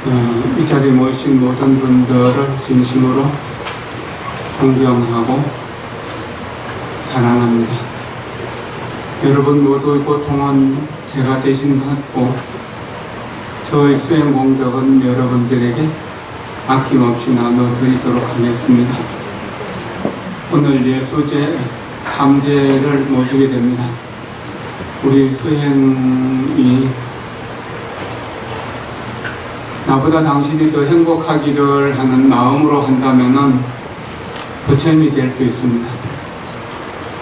이 자리에 모이신 모든 분들을 진심으로 존경하고 사랑합니다. 여러분 모두의 고통은 제가 대신 받고 저의 수행 공덕은 여러분들에게 아낌없이 나눠드리도록 하겠습니다. 오늘 예수제 3제를 모시게 됩니다. 우리 수행이 나보다 당신이 더 행복하기를 하는 마음으로 한다면 부처님이 될 수 있습니다.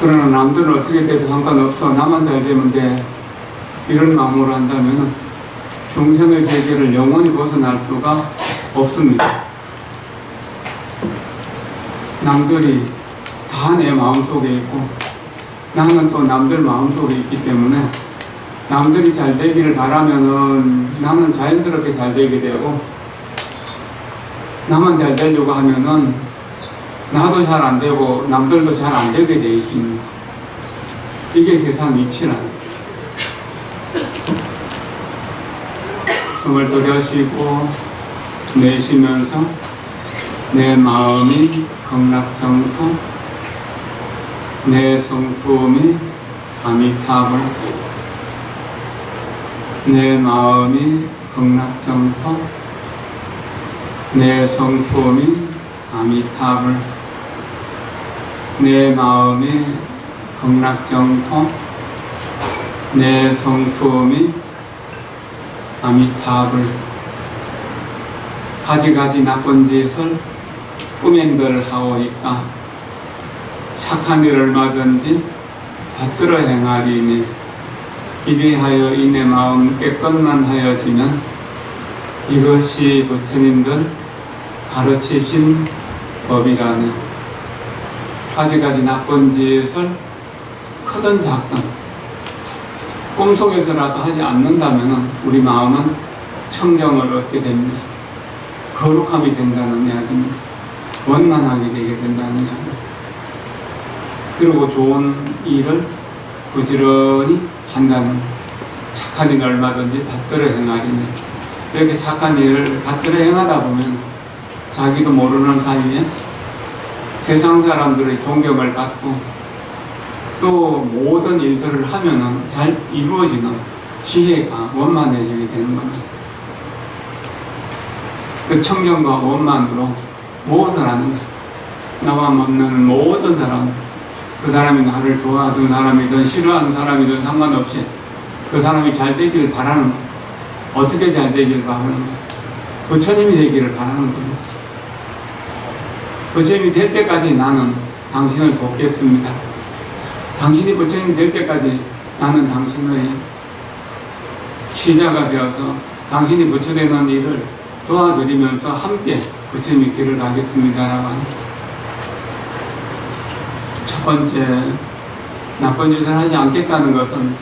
그러나 남들은 어떻게 돼도 상관없어, 나만 잘 되면 돼, 이런 마음으로 한다면 중생의 세계를 영원히 벗어날 수가 없습니다. 남들이 다 내 마음속에 있고 나는 또 남들 마음속에 있기 때문에 남들이 잘 되기를 바라면은 나는 자연스럽게 잘 되게 되고, 나만 잘 되려고 하면은 나도 잘 안 되고 남들도 잘 안 되게 돼 있습니다. 이게 세상 이치란. 숨을 들여쉬고 내쉬면서 내 마음이 극락정토, 내 성품이 아미타불, 내 마음이 극락정토, 내 성품이 아미타불, 내 마음이 극락정토, 내 성품이 아미타불. 가지가지 나쁜 짓을 꾸맨들 하오니까 착한 일 얼마든지 받들어 행하리니 이리하여 이내 마음 깨끗만 하여지면 이것이 부처님들 가르치신 법이라네. 가지가지 나쁜 짓을 크든 작든 꿈속에서라도 하지 않는다면 우리 마음은 청정을 얻게 됩니다. 거룩함이 된다는 이야기입니다. 원만하게 되게 된다는 이야기입니다. 그리고 좋은 일을 부지런히 한다는, 착한 일을 얼마든지 받들어 행하리니, 이렇게 착한 일을 받들어 행하다 보면 자기도 모르는 사이에 세상 사람들의 존경을 받고 또 모든 일들을 하면은 잘 이루어지는 지혜가 원만해지게 되는 겁니다. 그 청정과 원만으로 무엇을 하는가? 나와 만나는 모든 사람, 그 사람이 나를 좋아하던 사람이든 싫어하는 사람이든 상관없이 그 사람이 잘 되기를 바라는 것. 어떻게 잘 되기를 바라는 것? 부처님이 되기를 바라는 겁니다. 부처님이 될 때까지 나는 당신을 돕겠습니다. 당신이 부처님이 될 때까지 나는 당신의 시자가 되어서 당신이 부처되는 일을 도와드리면서 함께 부처님이 길을 가겠습니다라고 합니다. 첫 번째, 나쁜 짓을 하지 않겠다는 것은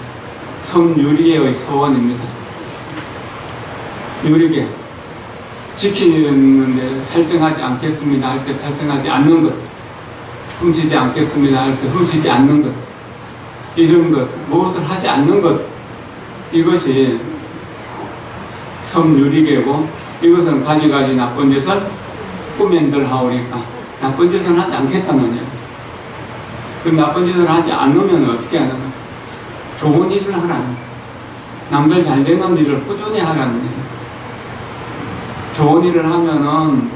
성유리계의 소원입니다. 유리계, 지키는데 설정하지 않겠습니다 할 때 설정하지 않는 것, 훔치지 않겠습니다 할 때 훔치지 않는 것, 이런 것, 무엇을 하지 않는 것, 이것이 성유리계고, 이것은 가지가지 나쁜 짓을 꾸맨들 하오니까 나쁜 짓은 하지 않겠다는 이야기. 그 나쁜 짓을 하지 않으면 어떻게 하는 거야? 좋은 일을 하라는 거야. 남들 잘 되는 일을 꾸준히 하라는 거야. 좋은 일을 하면은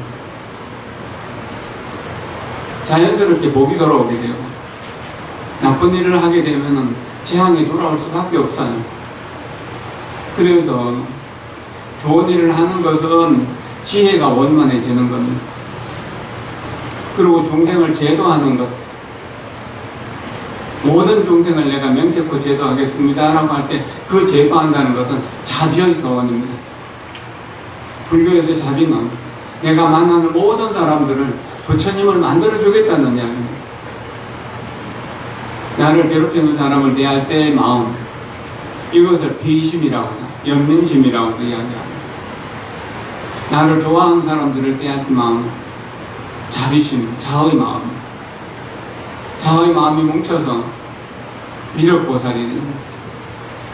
자연스럽게 복이 돌아오게 되고, 나쁜 일을 하게 되면은 재앙이 돌아올 수밖에 없어요. 그래서 좋은 일을 하는 것은 지혜가 원만해지는 겁니다. 그리고 중생을 제도하는 것, 모든 중생을 내가 명세코 제도하겠습니다 라고 할 때 그 제도한다는 것은 자비의 소원입니다. 불교에서 자비는 내가 만나는 모든 사람들을 부처님을 만들어주겠다는 이야기입니다. 나를 괴롭히는 사람을 대할 때의 마음, 이것을 비심이라고 하죠. 연민심이라고도 이야기합니다. 나를 좋아하는 사람들을 대할 때 마음, 자비심, 자의 마음. 자의 마음이 뭉쳐서 미륵보살이 됩니다.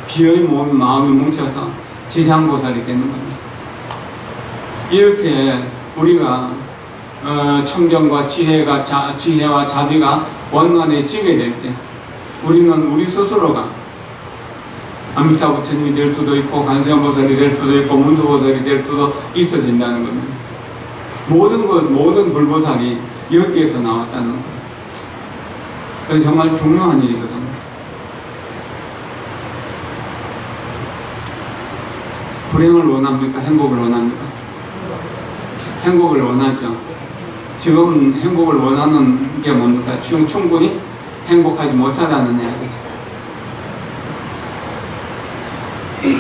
비의 마음이 뭉쳐서 지상보살이 되는 겁니다. 이렇게 우리가 청정과 지혜와 자비가 원만해지게 될 때 우리는 우리 스스로가 아미타 부처님이 될 수도 있고 관세음보살이 될 수도 있고 문수보살이 될 수도 있어진다는 겁니다. 모든 불보살이 여기에서 나왔다는 겁니다. 그래서 정말 중요한 일이거든요. 불행을 원합니까? 행복을 원합니까? 행복을 원하죠. 지금 행복을 원하는 게 뭡니까? 지금 충분히 행복하지 못하다는 이야기죠.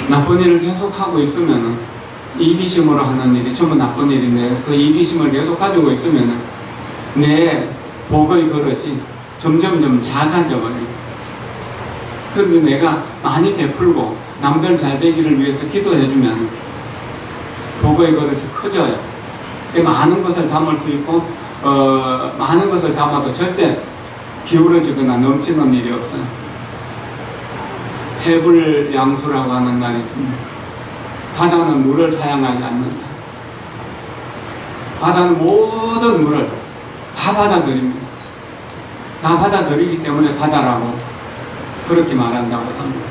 나쁜 일을 계속하고 있으면 이기심으로 하는 일이 전부 나쁜 일인데 그 이기심을 계속 가지고 있으면 내 복의 그릇이 점점점 작아져 버려요. 그런데 내가 많이 베풀고 남들 잘 되기를 위해서 기도해주면 복의 그릇이 커져요. 많은 것을 담을 수 있고 많은 것을 담아도 절대 기울어지거나 넘치는 일이 없어요. 해불양수라고 하는 날이 있습니다. 바다는 물을 사용하지 않는다. 바다는 모든 물을 다 받아들입니다. 다 받아들이기 때문에 바다라고 그렇게 말한다고 합니다.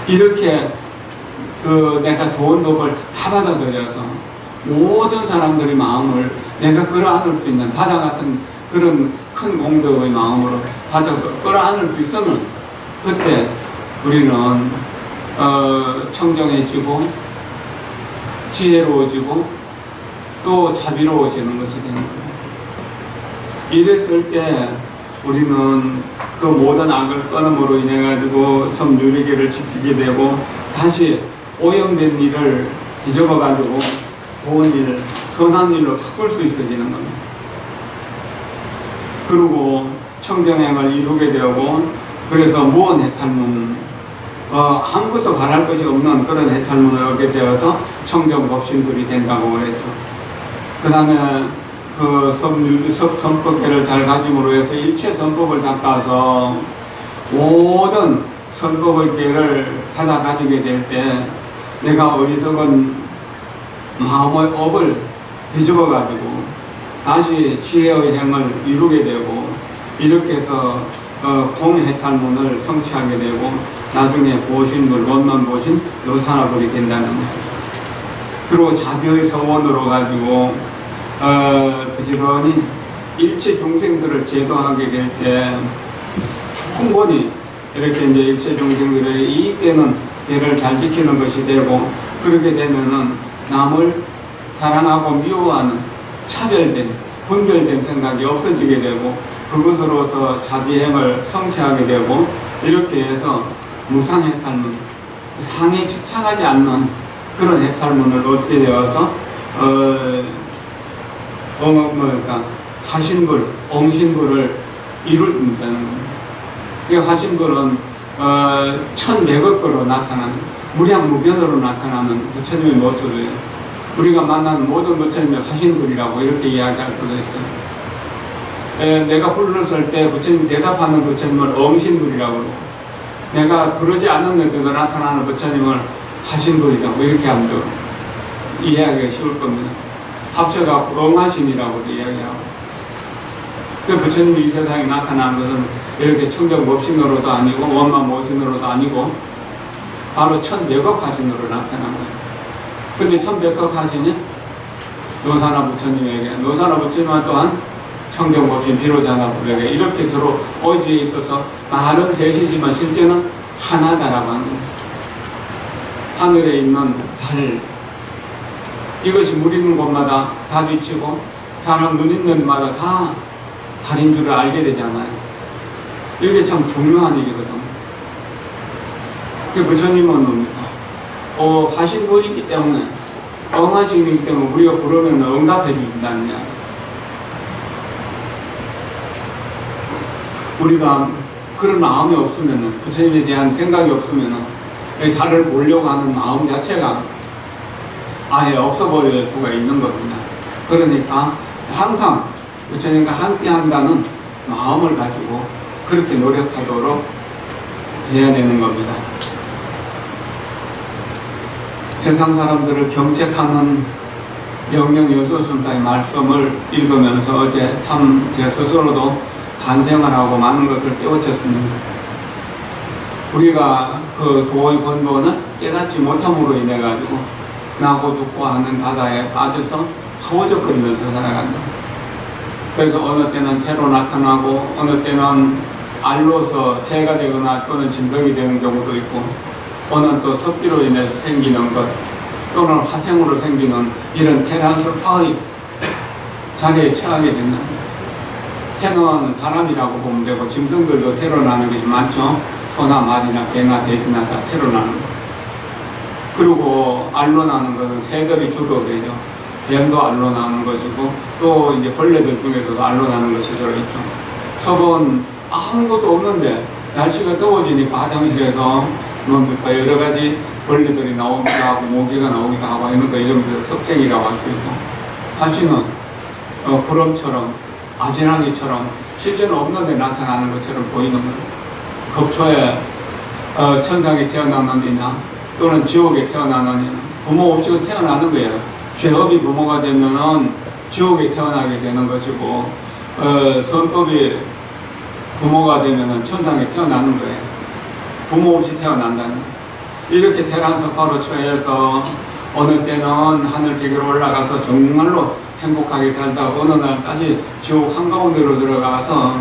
이렇게 내가 좋은 법을 다 받아들여서 모든 사람들의 마음을 내가 끌어안을 수 있는 바다 같은 그런 큰 공덕의 마음으로 끌어안을 수 있으면 그때 우리는 청정해지고 지혜로워지고 또 자비로워지는 것이 되는 거예요. 이랬을 때 우리는 그 모든 악을 끊음으로 인해 가지고 섬유리기를 지키게 되고 다시 오염된 일을 뒤집어 가지고 좋은 일, 선한 일로 바꿀 수 있어지는 겁니다. 그리고 청정행을 이루게 되고 그래서 무언 해탈문 아무것도 바랄 것이 없는 그런 해탈문을 얻게 되어서 청정법신들이 된다고 그랬죠. 그 다음에 선법계를 잘 가짐으로 해서 일체 선법을 닦아서 모든 선법의 계를 받아 가지게 될 때 내가 어리석은 마음의 업을 뒤집어 가지고 다시 지혜의 행을 이루게 되고 이렇게 해서 공해탈문을 성취하게 되고 나중에 보신불, 원만보신 노사나불이 된다는 거예요. 그리고 자비의 서원으로 가지고 부지런히 일체 중생들을 제도하게 될 때 충분히 이렇게 이제 일체 중생들의 이익되는 죄를 잘 지키는 것이 되고 그렇게 되면은 남을 사랑하고 미워하는 차별된 분별된 생각이 없어지게 되고 그것으로서 자비행을 성취하게 되고 이렇게 해서 무상해탈문, 상에 집착하지 않는 그런 해탈문을 얻게 되어서 화신불, 옹신불을 이룬다는 겁니다. 이 화신불은 천백억으로 나타나는 무량무변으로 나타나는 부처님의 모습이에요. 우리가 만나는 모든 부처님의 화신불이라고 이렇게 이야기할 수도 있어요. 내가 불렀을 때 부처님 대답하는 부처님을 엉신불이라고 그러고 내가 부르지 않았는데도 나타나는 부처님을 화신불이라고 이렇게 하면 이해하기가 쉬울 겁니다. 합쳐가 엉하신이라고도 이야기하고 그 부처님이 이 세상에 나타나는 것은 이렇게 청정법신으로도 아니고 원만모신으로도 아니고 바로 천백억 화신으로 나타난 거예요. 근데 천백억 화신이 노사나 부처님에게 노사나 부처님은 또한 청정법신 비로자나불에게 이렇게 서로 오지에 있어서 말은 셋이지만 실제는 하나다라고 하는 거예요. 하늘에 있는 달 이것이 물 있는 곳마다 다 비치고 사람 눈 있는 데마다 다 달인 줄을 알게 되잖아요. 이게 참 중요한 일이거든요. 그 부처님은 뭡니까? 화신불이기 때문에 엉하신이기 때문에 우리가 부르면 응답해 주신다는 이야기. 우리가 그런 마음이 없으면 부처님에 대한 생각이 없으면 달을 보려고 하는 마음 자체가 아예 없어버릴 수가 있는 겁니다. 그러니까 항상 부처님과 함께 한다는 마음을 가지고 그렇게 노력하도록 해야 되는 겁니다. 세상 사람들을 경책하는 영영 여수순사의 말씀을 읽으면서 어제 참 제 스스로도 반성을 하고 많은 것을 깨우쳤습니다. 우리가 그 도의 번번은 깨닫지 못함으로 인해 가지고 나고 죽고 하는 바다에 빠져서 허우적거리면서 살아간다. 그래서 어느 때는 태로 나타나고 어느 때는 알로서 재가 되거나 또는 짐승이 되는 경우도 있고, 어느 또 섭기로 인해서 생기는 것 또는 화생으로 생기는 이런 태란설파의 자리에 처하게 된다. 태는 사람이라고 보면 되고, 짐승들도 태로 나는 게 많죠. 소나 말이나 개나 돼지나 다 태로 나는 거. 그리고 알로 나는 것은 새들이 주로 되죠. 뱀도 알로 나는 것이고, 또 이제 벌레들 중에서도 알로 나는 것이 들어있죠. 섭은 아무것도 없는데 날씨가 더워지니까 화장실에서 뭡니까 여러 가지 벌레들이 나오기도 하고 모기가 나오기도 하고 이런 거 이름으로 섭쟁이라고 할 수 있고, 다시는 구름처럼 아지랑이처럼 실제는 없는데 나타나는 것처럼 보이는 거예요. 급초에 천상에 태어나느냐 또는 지옥에 태어나느냐, 부모 없이 태어나는 거예요. 죄업이 부모가 되면은 지옥에 태어나게 되는 것이고, 선법이 부모가 되면은 천상에 태어나는 거예요. 부모 없이 태어난다는. 이렇게 태란석화로 처해서 어느 때는 하늘 세계로 올라가서 정말로 행복하게 살다가 어느 날까지 지옥 한가운데로 들어가서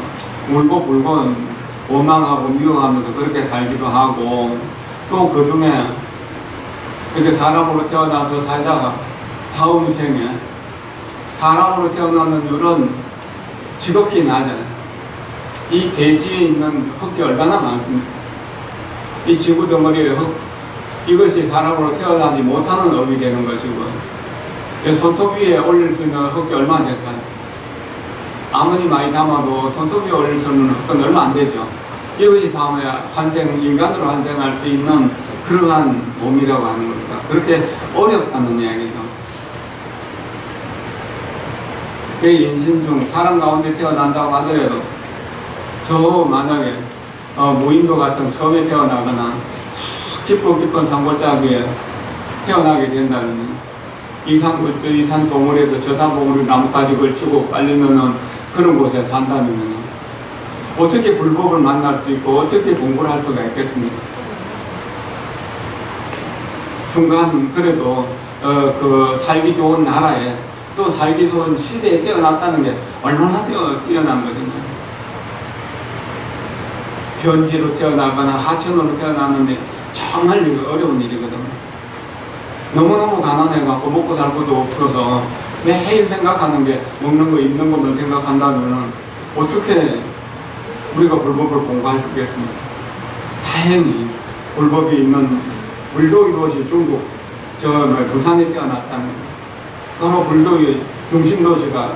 울고불고 원망하고 미워하면서 그렇게 살기도 하고, 또 그 중에 이렇게 사람으로 태어나서 살다가 다음 생에 사람으로 태어나는 율은 지극히 낮아요. 이 대지에 있는 흙이 얼마나 많습니까? 이 지구 덩어리의 흙, 이것이 사람으로 태어나지 못하는 업이 되는 것이고, 손톱 위에 올릴 수 있는 흙이 얼마나 될까요? 아무리 많이 담아도 손톱 위에 올릴 수 있는 흙은 얼마 안 되죠. 이것이 다음에 인간으로 환생할 수 있는 그러한 몸이라고 하는 겁니다. 그렇게 어렵다는 이야기죠. 내 인신 중 사람 가운데 태어난다고 하더라도 저 만약에 무인도 같은 섬에 태어나거나 깊은 산골짜기에 태어나게 된다면 이산 봉우리에서 저산 봉우리 나뭇가지 걸치고 깔리는 그런 곳에 산다면 어떻게 불법을 만날 수 있고 어떻게 공부를 할 수가 있겠습니까? 중간 그래도 그 살기 좋은 나라에 또 살기 좋은 시대에 태어났다는 게 얼마나 뛰어난 거든요. 변지로 태어나거나 하천으로 태어났는데 정말 어려운 일이거든요. 너무너무 가난해갖고 먹고 살 것도 없어서 매일 생각하는 게 먹는 거 입는 것만 생각한다면 어떻게 우리가 불법을 공부할 수 있겠습니까? 다행히 불법이 있는 불도의 도시 중국 부산에 태어났다는, 바로 불도의 중심 도시가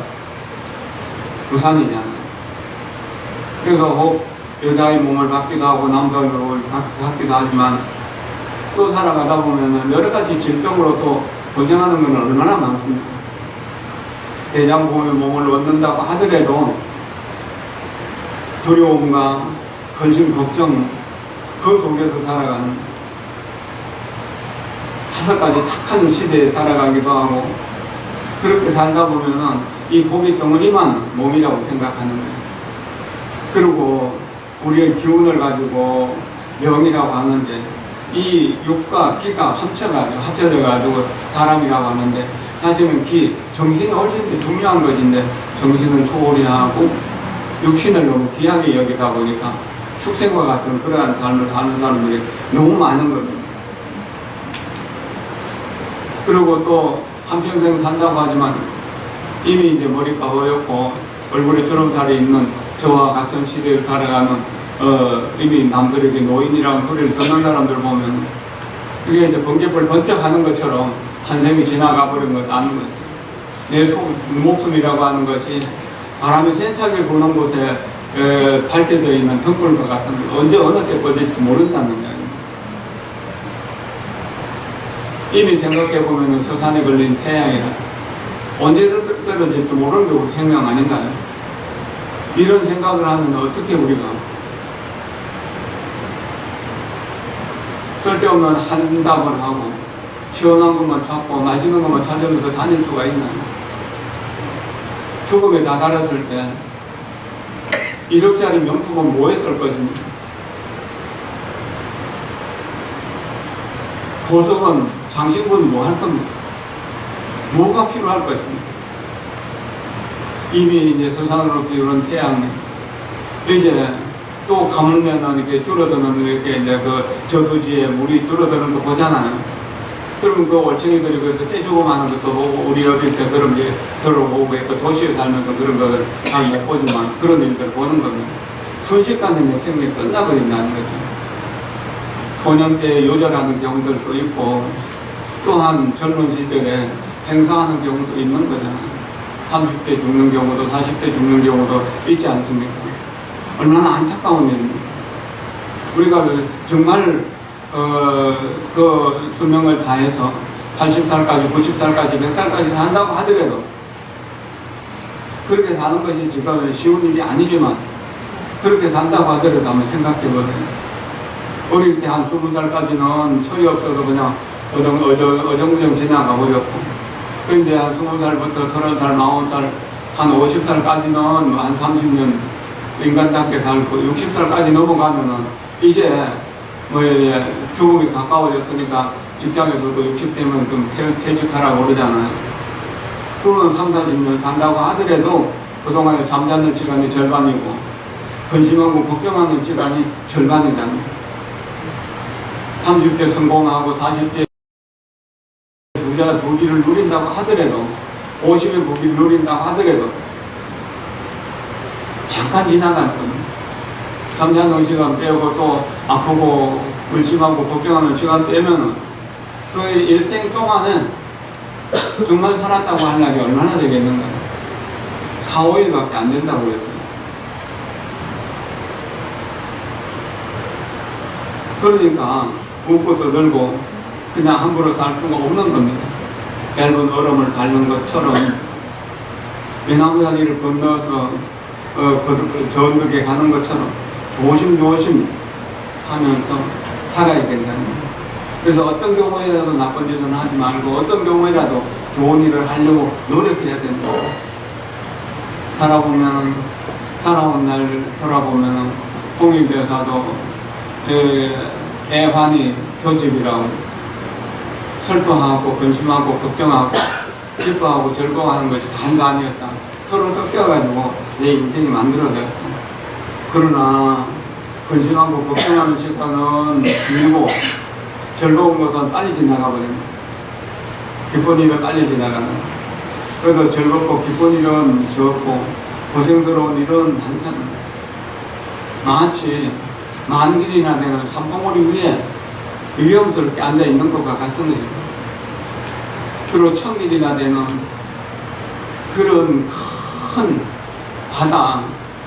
부산이잖아요. 그래서 혹 여자의 몸을 받기도 하고 남자의 몸을 받기도 하지만 또 살아가다 보면은 여러 가지 질병으로 또 고생하는 건 얼마나 많습니까? 대장부의 몸을 얻는다고 하더라도 두려움과 근심, 걱정 그 속에서 살아가는 5가지 착한 시대에 살아가기도 하고, 그렇게 살다 보면은 이 고기 덩어리만 몸이라고 생각하는 거예요. 그리고 우리의 기운을 가지고 영이라고 하는데 이 육과 기가 합쳐져 가지고 사람이라고 하는데, 사실은 정신이 훨씬 중요한 것인데 정신을 소홀히 하고 육신을 너무 귀하게 여기다 보니까 축생과 같은 그러한 삶을 사는 사람들이 너무 많은 겁니다. 그리고 또 한평생 산다고 하지만 이미 이제 머리가 허옇고 얼굴에 주름살이 있는 저와 같은 시대를 살아가는 이미 남들에게 노인이라는 소리를 듣는 사람들 보면 이게 이제 번개불 번쩍 하는 것처럼 한 생이 지나가 버린 것 아는 거죠. 내 목숨이라고 하는 것이 바람이 세차게 부는 곳에 밝혀져 있는 등불과 같은 언제 어느 때 꺼질지 모른다는 이야기입니다. 이미 생각해보면 서산에 걸린 태양이라 언제 떨어질지 모르는 게 우리 생명 아닌가요? 이런 생각을 하면 어떻게 우리가 쓸데없는 한담을 하고 시원한 것만 찾고 맛있는 것만 찾으면서 다닐 수가 있나요? 죽음에 다다랐을 때 1억짜리 명품은 뭐 했을 것입니까? 보석은, 장신구는 뭐 할 겁니까? 뭐가 필요할 것입니까? 이미 이제 서산으로 기울은 태양이 이제 또 가물면은 이렇게 줄어드는 이렇게 이제 그 저수지에 물이 줄어드는 거 보잖아요. 그럼 그 올챙이들이 그래서 떼죽음 하는 것도 보고 우리 어릴 때 그런 게 들어보고 그 도시에 살면서 그런 거를 잘 못 보지만 그런 일들 보는 겁니다. 순식간에 내 생명이 끝나버린다는 거죠. 소년 때 요절하는 경우들도 있고 또한 젊은 시절에 행사하는 경우도 있는 거잖아요. 30대 죽는 경우도 40대 죽는 경우도 있지 않습니까? 얼마나 안타까운 일입니까? 우리가 정말 그 수명을 다해서 80살까지 90살까지 100살까지 산다고 하더라도 그렇게 사는 것이 지금 쉬운 일이 아니지만 그렇게 산다고 하더라도 한번 생각해보세요. 어릴 때 한 20살까지는 철이 없어서 그냥 어정부정 지나가 버렸고, 그런데 한 20살부터 30살, 40살, 한 50살까지는 한 30년 인간답게 살고, 60살까지 넘어가면은 이제 뭐 죽음이 가까워졌으니까 직장에서도 60대면 좀 퇴직하라고 그러잖아요. 그러면 3, 40년 산다고 하더라도 그동안에 잠자는 시간이 절반이고 근심하고 걱정하는 시간이 절반이잖아요. 30대 성공하고 40대 부자 부귀를 누린다고 하더라도 50의 부귀를 누린다고 하더라도 잠깐 지나가는 겁니다. 잠자는 시간 빼고 또 아프고 근심하고 걱정하는 시간 빼면은 그 일생 동안은 정말 살았다고 할 날이 얼마나 되겠는가. 4, 5일밖에 안 된다고 그랬어요. 그러니까 웃고도 늘고 그냥 함부로 살 수가 없는 겁니다. 얇은 얼음을 닳는 것처럼 외나무다리를 건너서 저언덕에 가는 것처럼 조심조심 하면서 살아야 된다는 거예요. 그래서 어떤 경우에라도 나쁜 짓은 하지 말고 어떤 경우에라도 좋은 일을 하려고 노력해야 된다. 살아온 날 돌아보면 홍익대사도 애환이 교집이라고 슬퍼하고 근심하고 걱정하고 기뻐하고 즐거워하는 것이 다가 아니었다. 서로 섞여가지고 내 인생이 만들어졌다. 그러나 근심하고 걱정하는 시간은 길고 즐거운 것은 빨리 지나가 버립니다. 기쁜 일은 빨리 지나가는. 그래도 즐겁고 기쁜 일은 적고 고생스러운 일은 많다는. 마치 만길이나 되는 산봉우리 위에 위험스럽게 앉아 있는 것과 같은 거죠. 주로 1000일이나 되는 그런 큰 바다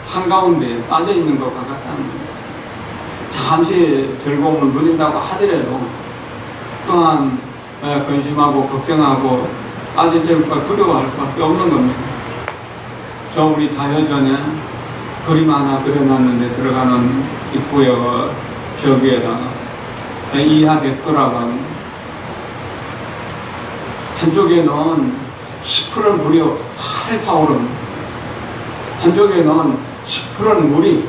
한가운데 빠져 있는 것과 같다는 거죠. 잠시 즐거움을 누린다고 하더라도 또한 근심하고 걱정하고 빠질 것과 두려워할 수밖에 없는 겁니다. 저 우리 자효전에 그림 하나 그려놨는데 들어가는 입구에 벽위에다가 이하백도라고 하는 한쪽에는 시퍼런 물이 활 타오릅니다. 한쪽에는 시퍼런 물이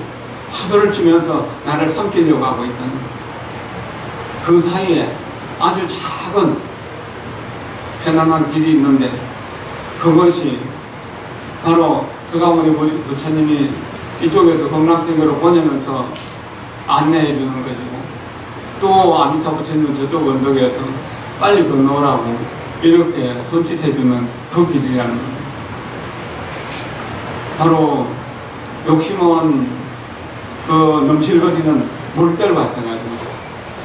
파도를 치면서 나를 삼키려고 하고 있다는 그 사이에 아주 작은 편안한 길이 있는데 그것이 바로 서가모니 부처님이 이쪽에서 극락세계로 보내면서 안내해 주는 것이고 또 아미타 부처님은 저쪽 언덕에서 빨리 건너오라고 이렇게 손짓해 주는 그 길이라는 겁니다. 바로 욕심은 그 넘실거리는 물결 같아가지고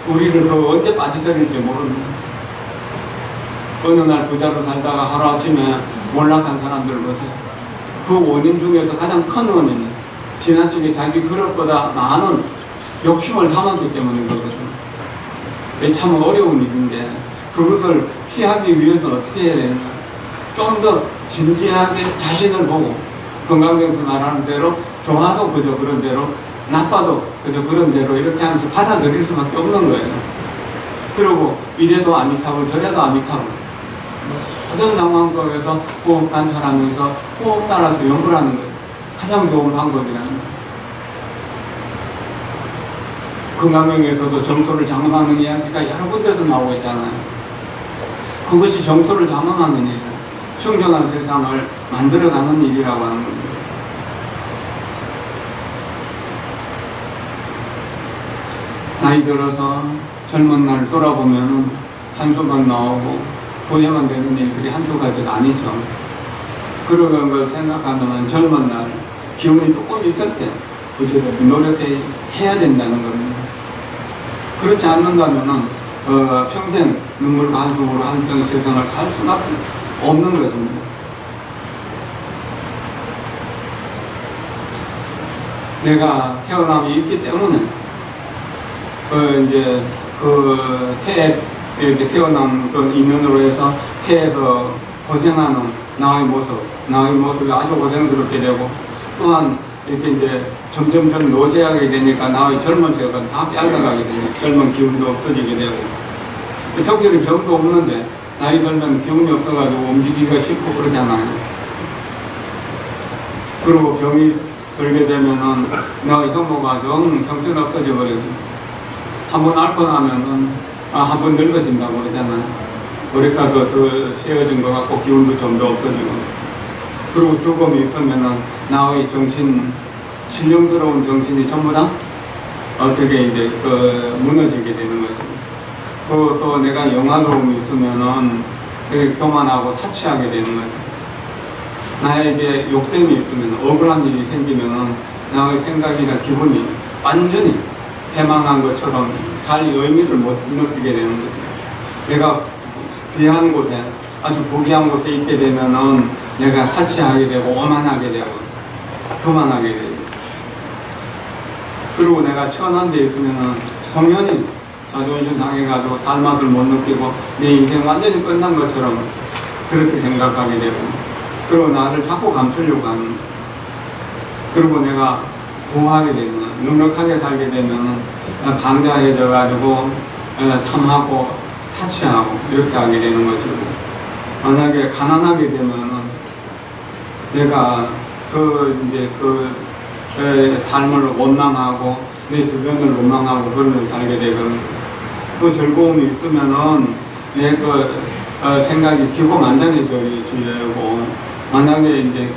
우리를 그 언제 빠져들일지 모릅니다. 어느 날 부자로 살다가 하루아침에 몰락한 사람들 보세요. 그 원인 중에서 가장 큰 원인은 지나치게 자기 그릇보다 많은 욕심을 담았기 때문인 거거든요. 참 어려운 일인데 그것을 피하기 위해서 어떻게 해야 되는가. 좀 더 진지하게 자신을 보고 건강경수 말하는 대로 좋아도 그저 그런 대로 나빠도 그저 그런 대로 이렇게 하면서 받아들일 수밖에 없는 거예요. 그리고 이래도 아미타불 저래도 아미타불 모든 상황 속에서 호흡 관찰하면서 호흡 따라서 연구하는 거예요. 가장 좋은 방법이라는 거예요. 건강명에서도 정토를 장엄하는 이야기가 여러 군데서 나오고 있잖아요. 그것이 정토를 장엄하는 일이에요. 청정한 세상을 만들어가는 일이라고 하는 겁니다. 나이 들어서 젊은 날 돌아보면 한수만 나오고 후회만 되는 일들이 한두 가지가 아니죠. 그런 걸 생각하면 젊은 날 기운이 조금 있을 때 부지런히 노력해야 된다는 겁니다. 그렇지 않는다면 평생 눈물과 한숨으로 한평 세상을 살 수밖에 없는 것입니다. 내가 태어남이 있기 때문에 이제 태에 이렇게 태어난 그 인연으로 해서 태에서 고생하는 나의 모습이 아주 고생스럽게 되고, 또한 이렇게 이제 점점점 노쇠하게 되니까 나의 젊은 체력은 다 빼앗아가게 되고, 젊은 기운도 없어지게 되고, 적절히 병도 없는데 나이 들면 기운이 없어가지고 움직이기가 싫고 그러잖아요. 그리고 병이 들게 되면은 나의 혐오가 정 형편 없어져 버리고, 한번 앓고 나면은 한 번 늙어진다고 그러잖아요. 머리카락도 더 세워진 것 같고 기운도 좀 더 없어지고, 그리고 죽음이 있으면은 나의 정신, 신령스러운 정신이 전부 다 어떻게 이제 무너지게 되는 거죠. 또 내가 영화로움이 있으면은 되게 교만하고 사치하게 되는 거죠. 나에게 욕심이 있으면, 억울한 일이 생기면은 나의 생각이나 기분이 완전히 패망한 것처럼 살 의미를 못 느끼게 되는 거죠. 내가 귀한 곳에, 아주 고귀한 곳에 있게 되면은 내가 사치하게 되고 오만하게 되고 교만하게 되고, 그리고 내가 천한 데 있으면은 당연히 자존심 상해가지고 살맛을 못 느끼고 내 인생 완전히 끝난 것처럼 그렇게 생각하게 되고, 그리고 나를 자꾸 감추려고 하는, 그리고 내가 부하게 되면, 넉넉하게 살게 되면 반대해져 가지고 탐하고 사치하고 이렇게 하게 되는 것이고, 만약에 가난하게 되면은 내가 삶을 원망하고 내 주변을 원망하고 그러면서 살게 되고, 그 즐거움이 있으면은 내 생각이 기고만장해지고, 만약에 이제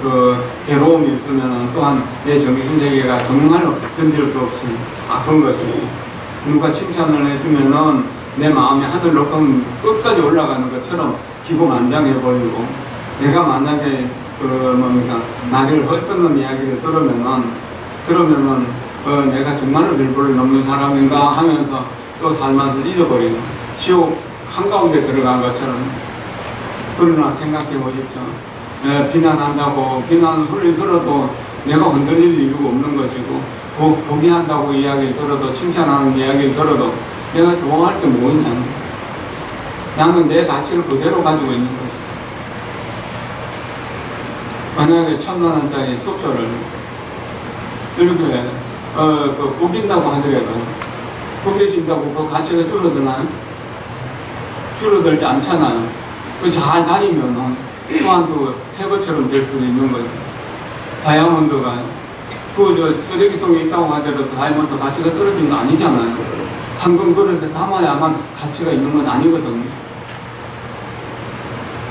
괴로움이 있으면은 또한 내 정신세계가 정말로 견딜 수 없이 아픈 것이고, 누가 칭찬을 해주면은 내 마음이 하늘로 끝까지 올라가는 것처럼 기고만장해 보이고, 내가 만약에 나를 헐뜯는 이야기를 그러면은 내가 정말로 일부를 넘는 사람인가 하면서 또 살맛을 잊어버리는, 지옥 한가운데 들어간 것처럼. 그러나 생각해 보십시오. 비난한다고 비난 소리를 들어도 내가 흔들릴 이유가 없는 것이고, 포기한다고 이야기를 들어도, 칭찬하는 이야기를 들어도 내가 좋아할 게 뭐 있냐. 나는 내 가치를 그대로 가지고 있는 것이다. 만약에 1,000만원짜리 숙소를 이렇게 꾸긴다고 하더라도, 꾸겨진다고 그 가치가 줄어드나요? 줄어들지 않잖아요. 잘 다니면은 또한 새 것처럼 될 수도 있는 거죠. 다이아몬드가 쓰레기통에 있다고 하더라도 다이아몬드 가치가 떨어지는 거 아니잖아요. 황금 그릇에 담아야만 가치가 있는 건 아니거든요.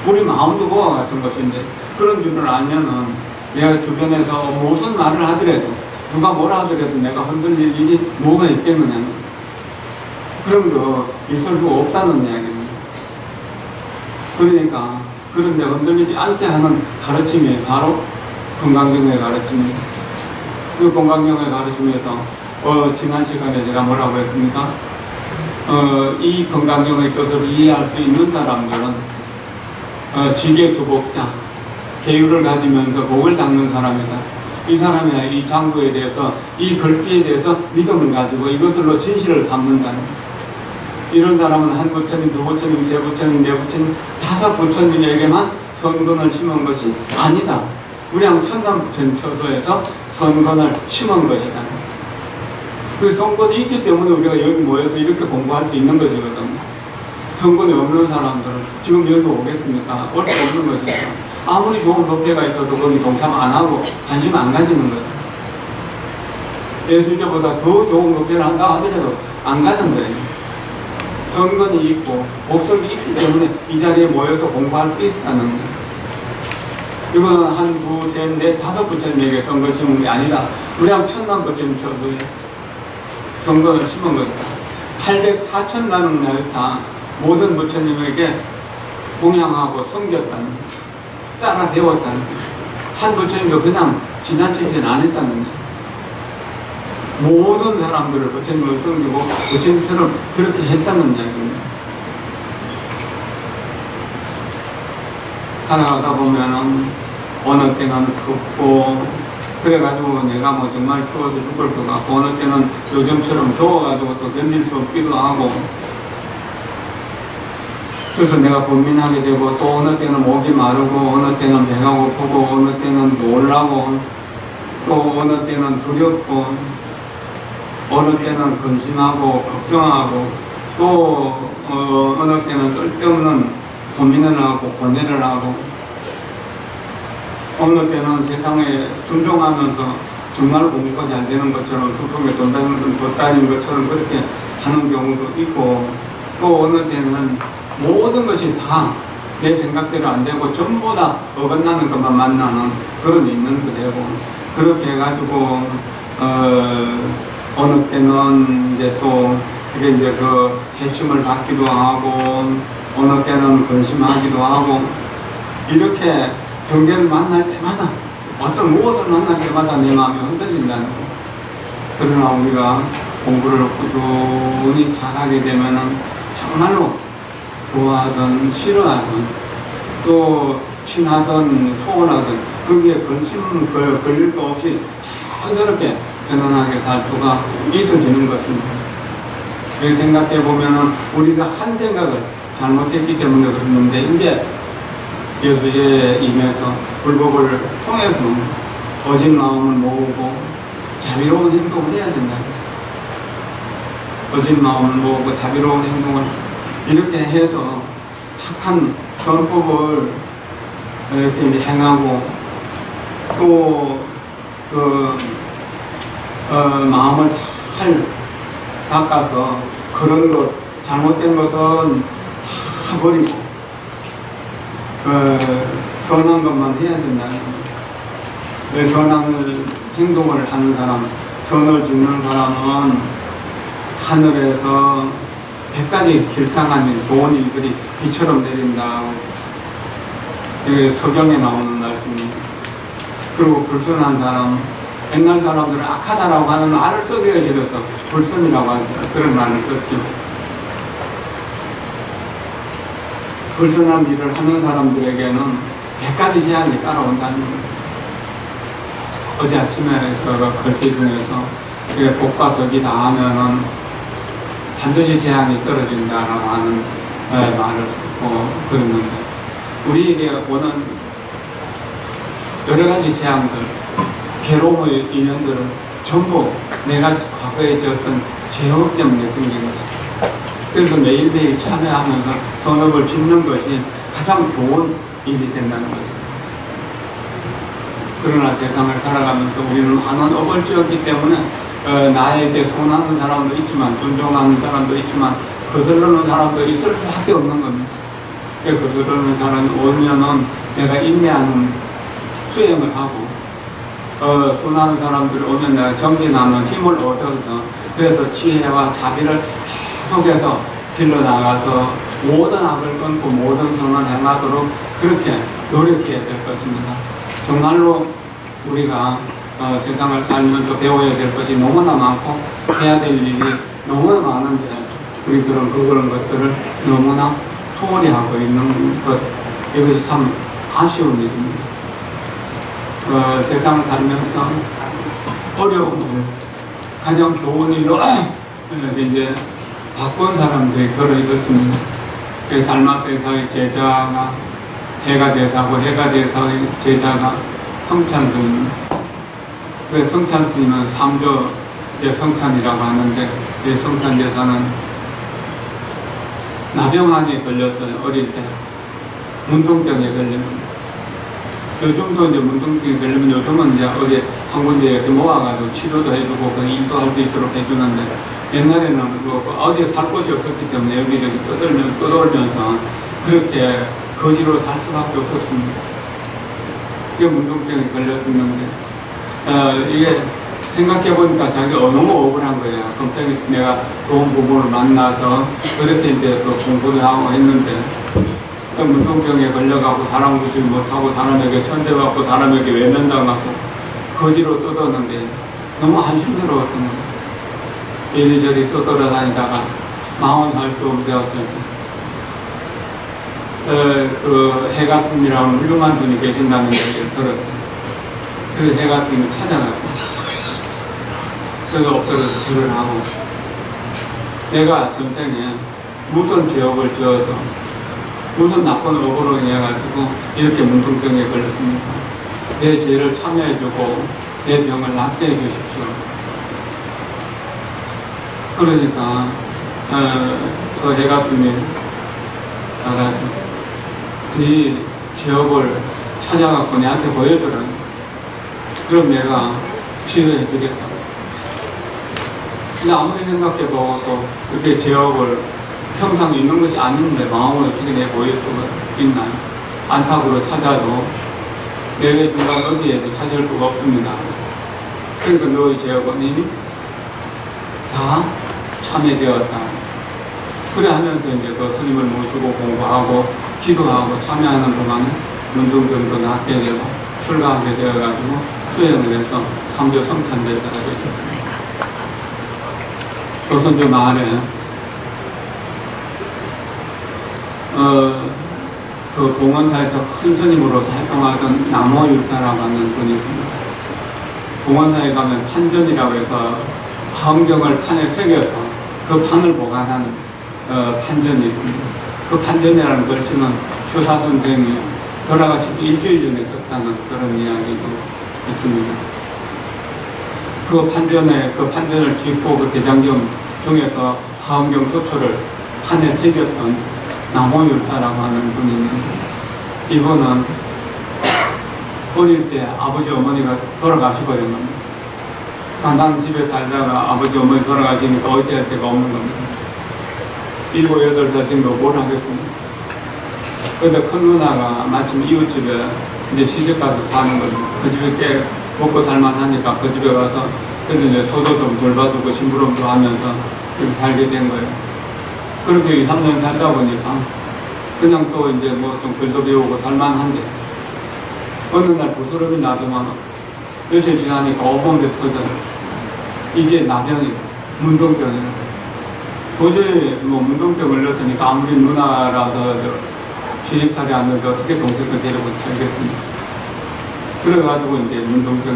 우리 마음도 그와 같은 것인데, 그런 줄을 알면은 내가 주변에서 무슨 말을 하더라도, 누가 뭐라 하더라도 내가 흔들릴 일이 뭐가 있겠느냐. 그런 거 있을 수 없다는 이야기입니다. 그러니까 그런데 흔들리지 않게 하는 가르침이 바로 건강경의 가르침입니다. 그 건강경의 가르침에서 지난 시간에 제가 뭐라고 했습니까? 이 건강경의 뜻을 이해할 수 있는 사람들은 지계수복자, 계율을 가지면서 목을 닦는 사람이다. 이 사람이 이 장부에 대해서, 이 글귀에 대해서 믿음을 가지고 이것으로 진실을 삼는다. 이런 사람은 한 부처님, 두 부처님, 세 부처님, 네 부처님, 5부처님에게만 선근을 심은 것이 아니다. 우량 천남부처처소에서 선근을 심은 것이다. 그 선근이 있기 때문에 우리가 여기 모여서 이렇게 공부할 수 있는 것이거든요. 성분이 없는 사람들은 지금 여기 오겠습니까? 올 수 없는 것이죠. 아무리 좋은 법회가 있어도 거기 동참 안 하고 관심 안 가지는 거죠. 예술제보다 더 좋은 법회를 한다 하더라도 안 가는 거예요. 성건이 있고 목적이 있기 때문에 이 자리에 모여서 공부할 수 있다는 거예요. 이거는 한, 두, 셋, 넷, 다섯 부처님에게 선거 심은 게 아니라 무량 천만 부처님 저도 선거를 심은 겁니다. 804천만원 다 모든 부처님에게 공양하고 섬겼다는 거예요. 따라 배웠다는 거예요. 한 부처님도 그냥 지나치진 않았다는 거예요. 모든 사람들을 부처님을 섬기고 부처님처럼 그렇게 했다는 이야기입니다. 살아가다 보면은 어느 때는 춥고 그래가지고 내가 뭐 정말 추워서 죽을 것 같고 어느 때는 요즘처럼 더워가지고 또 견딜 수 없기도 하고 그래서 내가 고민하게 되고 또 어느 때는 목이 마르고 어느 때는 배가 고프고 어느 때는 놀라고 또 어느 때는 두렵고 어느 때는 근심하고 걱정하고 또 어느 때는 쓸데없는 고민을 하고 고뇌를 하고 어느 때는 세상에 순종하면서 정말 공부가 잘 되는 것처럼 숲속에 돋다니는 것처럼 그렇게 하는 경우도 있고 또 어느 때는 모든 것이 다 내 생각대로 안 되고 전부 다 어긋나는 것만 만나는 그런 있는 되고 그렇게 해가지고 어느 때는 이제 또 그게 이제 그 해침을 받기도 하고 어느 때는 근심하기도 하고 이렇게 경계를 만날 때마다 어떤 무엇을 만날 때마다 내 마음이 흔들린다는 거. 그러나 우리가 공부를 꾸준히 잘하게 되면은 정말로 좋아하든 싫어하든 또 친하든 소원하든 거기에 근심 걸릴 거 없이 자연스럽게 편안하게 살 수가 있어지는 것입니다. 여기 생각해 보면은 우리가 한 생각을 잘못했기 때문에 그랬는데 이제 여기에 임해서 불법을 통해서 어진 마음을 모으고 자비로운 행동을 해야 된다. 어진 마음을 모으고 자비로운 행동을 이렇게 해서 착한 선법을 이렇게 이제 행하고 또 마음을 잘 닦아서 그런 것 잘못된 것은 다 버리고 선한 것만 해야 된다는 거예요. 선한 행동을 하는 사람, 선을 짓는 사람은 하늘에서 100가지 길상한 좋은 일들이 비처럼 내린다. 이게 서경에 나오는 말씀입니다. 그리고 불순한 사람, 옛날 사람들은 악하다라고 하는 말을 써대어 jir어서 불순이라고 하는 그런 말을 썼죠. 불순한 일을 하는 사람들에게는 100가지 재앙이 따라온다는 거예요. 어제 아침에 글귀 중에서 복과 덕이 다하면은 반드시 재앙이 떨어진다라고 하는 말을 그렸는데 우리에게 오는 여러 가지 재앙들, 괴로움의 인연들은 전부 내가 과거에 지었던 죄업 때문에 생긴 것입니다. 그래서 매일매일 참여하면서 선업을 짓는 것이 가장 좋은 일이 된다는 거죠. 그러나 세상을 살아가면서 우리는 많은 업을 지었기 때문에 나에게 손하는 사람도 있지만 존중하는 사람도 있지만 거스르는 사람도 있을 수밖에 없는 겁니다. 거스르는 사람이 오면은 내가 인내하는 수행을 하고 손하는 사람들이 오면 내가 정진하는 힘을 얻어서 그래서 지혜와 자비를 계속해서 길러나가서 모든 악을 끊고 모든 선을 행하도록 그렇게 노력해야 될 것입니다. 정말로 우리가 세상을 살면서 배워야 될 것이 너무나 많고 해야 될 일이 너무나 많은데 우리들은 그런 것들을 너무나 소홀히 하고 있는 것, 이것이 참 아쉬운 일입니다. 세상을 살면서 어려운 일, 가장 좋은 일로 이제 바꾼 사람들이 걸어 있었습니다. 달마스에서의 제자가 해가 대사고 해가 대사의 제자가 성찬스님. 성찬스님은 3조 성찬이라고 하는데 이 성찬제사는 나병안에 걸렸어요. 어릴 때. 문둥병에 걸리면. 요즘도 이제 문둥병에 걸리면 요즘은 이제 어디 한 군데 이렇게 모아가지고 치료도 해주고 그 일도 할 수 있도록 해주는데 옛날에는 그 어디에 살 곳이 없었기 때문에 여기저기 떠돌면서 그렇게 거지로 살 수밖에 없었습니다. 그게 문둥병에 걸렸었는데 이게 생각해보니까 자기가 너무 억울한 거예요. 갑자기 내가 좋은 부모를 만나서 그렇게 이제 또 공부를 하고 했는데 그 문둥병에 걸려가고 사람 구실 못하고 사람에게 천대받고 사람에게 외면당하고 거지로 떠도는데 너무 한심스러웠던 거예요. 이리저리 떠돌아다니다가 40살쯤 되었을 때 그 해가슴이라는 훌륭한 분이 계신다는 얘기를 들었어요. 그 해가슴을 찾아갔어요. 그래서 엎드려서 절을 하고 내가 전생에 무슨 죄업을 지어서 무슨 나쁜 업으로 인해가지고 이렇게 문둥병에 걸렸습니까? 내 죄를 참여해주고 내 병을 낫게 해주십시오. 그러니까 그 해가슴이 나라죠. 네 죄업을 찾아갖고 내한테 보여주라. 그럼 내가 치료해주겠다. 근데 아무리 생각해보고 이렇게 죄업을 평상 있는 것이 아닌데 마음을 어떻게 내 보일 수가 있나요? 안팎으로 찾아도 내외 중간 어디에도 찾을 수가 없습니다. 그러니까 너의 죄업은 이미 다 참여되었다. 그래 하면서 이제 그 스님을 모시고 공부하고 기도하고 참여하는 동안에 문둥병도 낫게 되고 출가하게 되어가지고 수행을 해서 삼조 성찬대사가 되었습니다. 조선조 말에 그 봉원사에서 큰 스님으로서 활동하던 남호율사라고 하는 분이 있습니다. 봉원사에 가면 판전이라고 해서 화엄경을 판에 새겨서 그 판을 보관한 판전이 있습니다. 그 판전이라는 글씨는 추사 선생이 돌아가시고 일주일 전에 썼다는 그런 이야기도 있습니다. 그 판전을 짚고 그 대장경 중에서 화엄경 소초를 판에 새겼던 남호율사라고 하는 분이 있는데 이분은 어릴 때 아버지 어머니가 돌아가시버린 겁니다. 간단 집에 살다가 아버지 어머니 돌아가시니까 어찌할 데가 없는 겁니다. 7, 8살인가 뭘 하겠습니까? 근데 큰 누나가 마침 이웃집에 이제 시집가서 사는 겁니다. 그 집에 꽤 먹고 살만하니까 그 집에 가서 그래서 이제 소도 좀 돌봐주고 심부름도 하면서 이렇게 살게 된 거예요. 그렇게 2, 3년 살다 보니까 그냥 또 이제 뭐 좀 글도 배우고 살만한데 어느 날 부스럼이 나더만 며칠 지나니까 오범대 터져요. 이게 나병이고 문둥병이라고. 도저히 뭐 문둥병 걸렸으니까 아무리 누나라서 시집살이 않는데 어떻게 동생을 데리고 살겠습니까? 그래가지고 이제 문둥병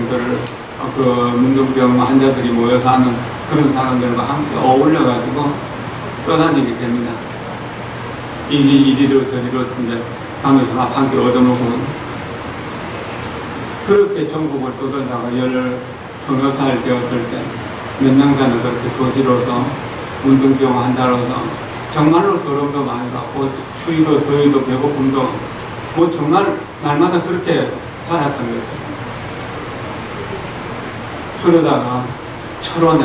환자들이 모여서 하는 그런 사람들과 함께 어울려가지고 떠다니게 됩니다. 이리로 저리로 이제 가면서 막 한 끼 얻어먹고 그렇게 전국을 떠돌다가 16살 되었을 때 몇 년간은 그렇게 거지로서 문둥병 환자로서 정말로 서름도 많이 받고 추위도 더위도 배고픔도 뭐 정말 날마다 그렇게 살았던 거예요. 그러다가 철원에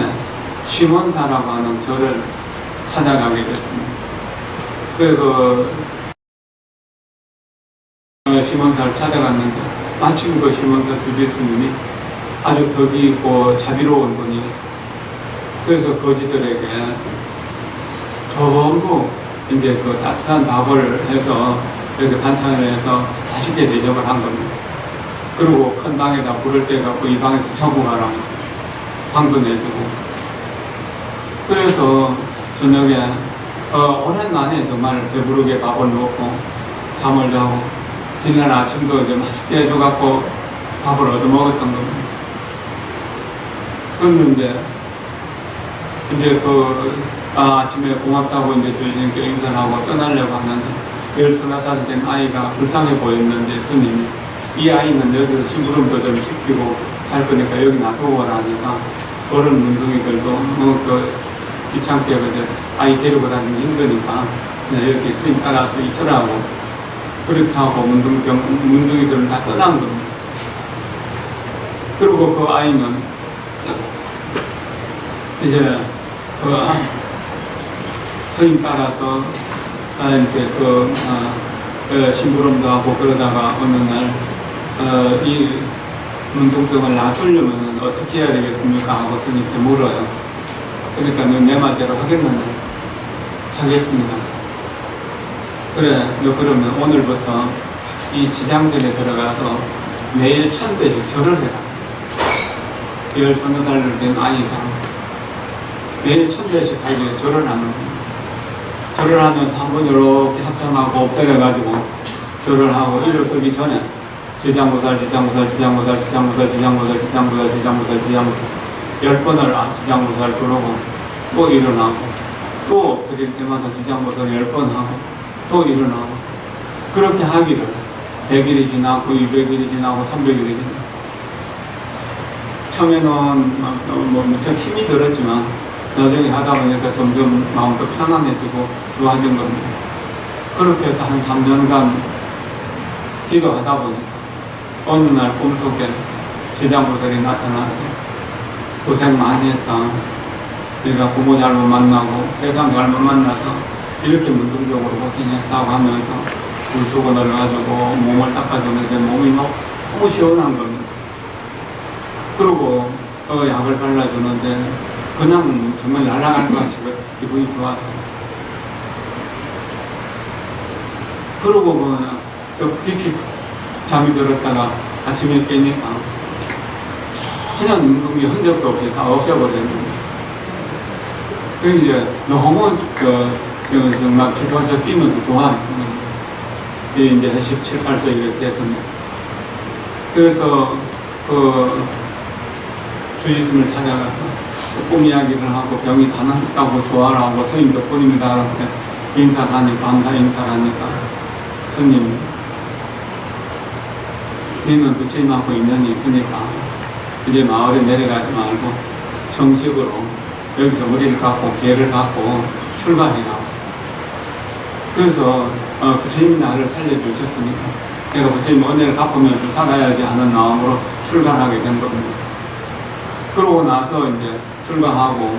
심원사라고 하는 절을 찾아가게 됐습니다. 그 심원사를 찾아갔는데 마침 그 심원사 주지스님이 아주 덕이 있고 자비로운 분이 그래서 거지들에게 전부 이제 그 따뜻한 밥을 해서 이렇게 반찬을 해서 맛있게 대접을 한 겁니다. 그리고 큰 방에다 불을 떼갖고 이 방에서 자고 가라고 방도 내주고 그래서 저녁에 오랜만에 정말 배부르게 밥을 먹고 잠을 자고 뒷날 아침도 이제 맛있게 해줘갖고 밥을 얻어먹었던 겁니다. 그랬는데 이제 아침에 고맙다고 이제 주님께 인사를 하고 떠나려고 하는데 13살 된 아이가 불쌍해 보였는데 스님이 이 아이는 여기서 심부름도 좀 시키고 할 거니까 여기 놔두고 가라 하니까 어른 문둥이들도 귀찮게 아이 데리고 다니기 힘드니까 이렇게 스님 따라서 있으라고 그렇게 하고 문둥이들은 다 떠난 겁니다. 그리고 그 아이는 이제 그 스님 따라서 이제 심부름도 하고 그러다가 어느 날 이 문둥병을 놔두려면 어떻게 해야 되겠습니까? 하고 스님께 물어요. 그러니까 너 내 말대로 하겠느냐? 하겠습니다. 그래, 너 그러면 오늘부터 이 지장전에 들어가서 매일 1000배씩 절을 해라. 13살 된 아이가 매일 1000배씩 하게 절을 하는 거예요. 절을 하면서 한번 이렇게 합장하고 엎드려가지고 절을 하고 일어서기 전에 지장보살 10번을 지장보살 부르고 또 일어나고 또 엎드릴 때마다 지장보살 10번 하고 또 일어나고 그렇게 하기를 100일이 지나고 200일이 지나고 300일이 지나고 처음에는 무척 힘이 들었지만 나중에 하다 보니까 점점 마음도 편안해지고 좋아진 겁니다. 그렇게 해서 한 3년간 기도하다 보니까 어느 날 꿈속에 지장보살이 나타나서 고생 많이 했다. 내가 부모 잘못 만나고 세상 잘못 만나서 이렇게 문둥병으로 고생했다고 하면서 물수건을 가지고 몸을 닦아주는데 몸이 너무 시원한 겁니다. 그리고 약을 발라주는데 그냥 정말 날아갈 것 같이 기분이 좋았어요. 그러고 깊이 잠이 들었다가 아침에 깨니까 전혀 눈동이 흔적도 없이 다 없애버렸는데 그 이제 너무 정말 피부가 뛰면서 좋아했거든요. 이제 17, 18세 이렇게 됐습니다. 그래서 주의스님을 찾아가서 꿈 이야기를 하고 병이 다 났다고 좋아를 하고 스님 덕분입니다. 이렇게 인사하니까 감사 인사하니까 스님 너는 부처님하고 인연이 있으니까 이제 마을에 내려가지 말고 정식으로 여기서 머리를 갖고 기회를 갖고 출발해라. 그래서 부처님이 나를 살려주셨으니까 내가 부처님 은혜를 갚으면서 살아야지 하는 마음으로 출발하게 된 겁니다. 그러고 나서 이제 출발하고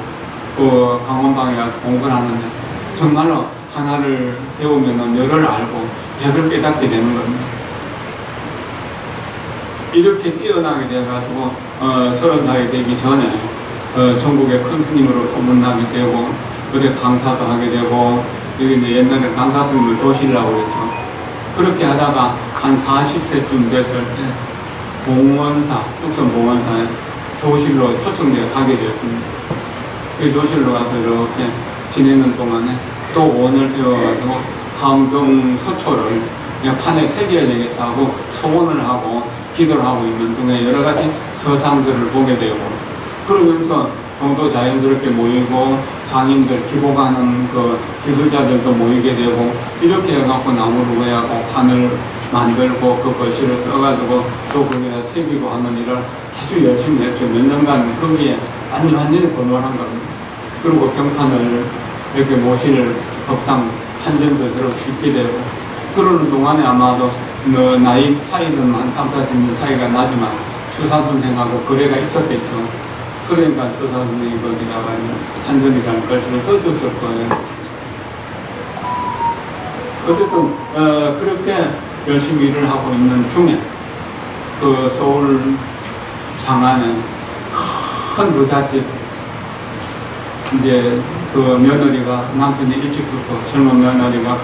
강원방에 가서 공부를 하는데 정말로 하나를 배우면 열을 알고 백을 깨닫게 되는 겁니다. 이렇게 뛰어나게 돼가지고 30살이 되기 전에 전국의 큰 스님으로 소문나게 되고 어디 강사도 하게 되고 여기 이제 옛날에 강사 스님을 조시려고 그랬죠. 그렇게 하다가 한 40세쯤 됐을 때 봉원사, 육선 봉원사에 조실로 초청되어 가게 되었습니다. 그 조실로 가서 이렇게 지내는 동안에 또 원을 세워가지고 함경 서초를 그냥 판에 새겨야 되겠다고 소원을 하고 기도를 하고 있는 중에 여러 가지 서상들을 보게 되고 그러면서 동도 자연스럽게 모이고 장인들 기복하는 기술자들도 모이게 되고 이렇게 해갖고 나무를 외하고 판을 만들고 그 글씨를 써가지고 또 거기다 새기고 하는 일을 아주 열심히 했죠. 몇 년간 거기에 완전히 번원한 겁니다. 그리고 경판을 이렇게 모실 법당 한전도 들어 짓게 되고 그러는 동안에 아마도 나이 차이는 한 3, 40년 차이가 나지만 추사 선생하고 거래가 있었겠죠. 그러니까 추사 선생이 거기다가 한전이라는 글씨를 써줬을 거예요. 어쨌든 그렇게 열심히 일을 하고 있는 중에 그 서울 장안에 큰 부잣집 이제 그 며느리가 남편이 일찍 죽고 젊은 며느리가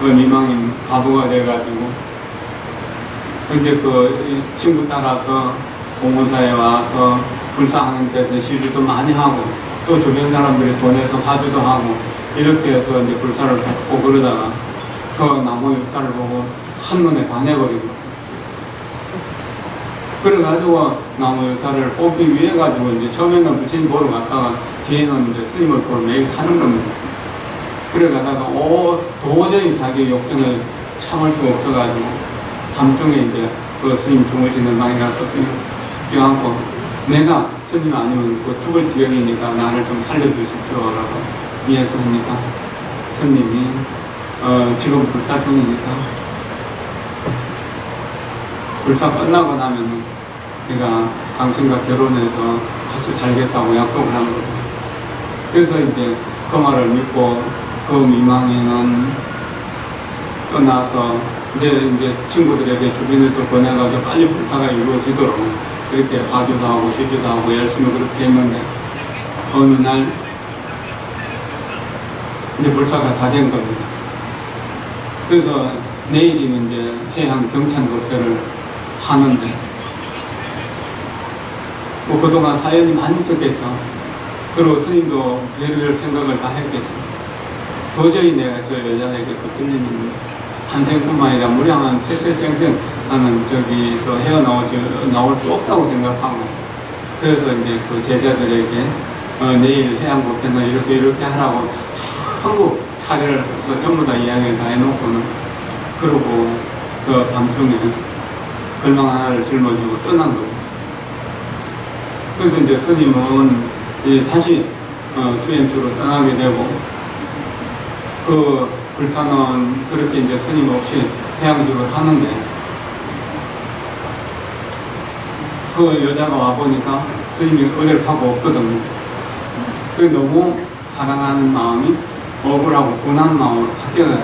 미망인 가부가 돼가지고 이제 그 친구 따라서 공무사에 와서 불사하는 데서 시주도 많이 하고 또 주변 사람들이 보내서 화주도 하고 이렇게 해서 이제 불사를 돕고 그러다가 그 나무 역사를 보고 한눈에 반해버리고 그래가지고 나무 역사를 뽑기 위해 가지고 이제 처음에는 부처님 보러 갔다가 뒤에는 이제 스님을 보러 매일 가는 겁니다. 그래 가다가 도저히 자기 욕정을 참을 수가 없어가지고 밤중에 이제 그 스님 주무시는 방에 가서 스님 껴안고 내가 스님 아니면 그 죽을 지경이니까 나를 좀 살려주십시오라고 이야기하니까 스님이 지금 불사 중이니까 불사 끝나고 나면 내가 당신과 결혼해서 같이 살겠다고 약속을 한 거예요. 그래서 이제 그 말을 믿고 그 미망이는 떠나서 이제 친구들에게 주변에 또 보내가지고 빨리 불사가 이루어지도록 이렇게 가주도 하고 쉬지도 하고 열심히 그렇게 했는데 어느 날 이제 불사가 다 된 겁니다. 그래서 내일이면 이제 해양 경찬 법회를 하는데 뭐 그동안 사연이 많이 있었겠죠. 그리고 스님도 별별 생각을 다 했겠죠. 도저히 내가 저 여자에게 붙들리는 한생뿐만 아니라 무량한 세세생생 나는 저기서 헤어나올 수 없다고 생각하고 그래서 이제 그 제자들에게 내일 해양법회는 이렇게 하라고 전부 차례를 써서 전부 다 이야기를 다 해놓고는 그러고 그 밤중에 걸망 하나를 짊어지고 떠난 거예요. 그래서 이제 스님은 이제 다시 수행처로 떠나게 되고 그 불사는 그렇게 이제 스님 없이 해양식을 하는데 그 여자가 와보니까 스님이 어딜 가고 없거든요. 그 너무 사랑하는 마음이 억울하고 분한 마음으로 바뀌어가요.